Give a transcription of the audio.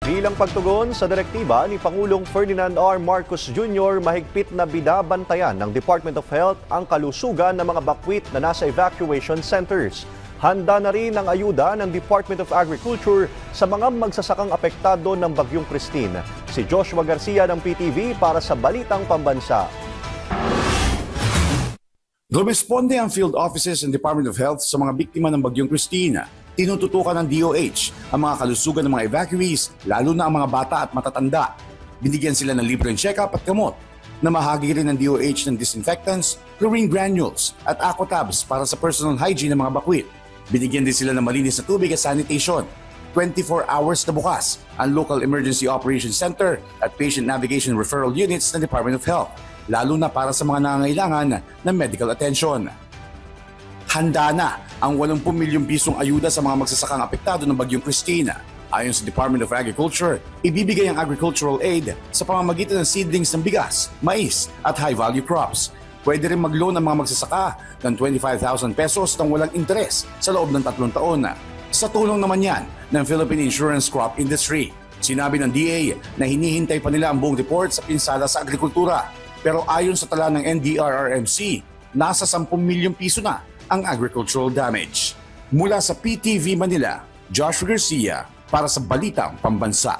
Bilang pagtugon sa direktiba ni Pangulong Ferdinand R. Marcos Jr., mahigpit na binabantayan ng Department of Health ang kalusugan ng mga bakwit na nasa evacuation centers. Handa na rin ang ayuda ng Department of Agriculture sa mga magsasakang apektado ng Bagyong Christine. Si Joshua Garcia ng PTV para sa Balitang Pambansa. Rumesponde ang field offices ng Department of Health sa mga biktima ng Bagyong Christine. Tinututukan ng DOH ang mga kalusugan ng mga evacuees, lalo na ang mga bata at matatanda. Binigyan sila ng libreng check-up at gamot. Namahagi rin ng DOH ng disinfectants, chlorine granules at aquatabs para sa personal hygiene ng mga bakwit. Binigyan din sila ng malinis na tubig at sanitation. 24 hours na bukas ang Local Emergency Operations Center at Patient Navigation Referral Units ng Department of Health, lalo na para sa mga nangangailangan ng medical attention. Handa na ang 80 milyong pisong ayuda sa mga magsasakang apektado ng Bagyong Christine. Ayon sa Department of Agriculture, ibibigay ang agricultural aid sa pamamagitan ng seedlings ng bigas, mais at high-value crops. Pwede rin mag-loan ang mga magsasaka ng 25,000 pesos nang walang interes sa loob ng 3 taon. Sa tulong naman yan ng Philippine Insurance Crop Industry. Sinabi ng DA na hinihintay pa nila ang buong report sa pinsala sa agrikultura. Pero ayon sa tala ng NDRRMC, nasa 10 milyong piso na ang agricultural damage. Mula sa PTV Manila, Joshua Garcia para sa Balitang Pambansa.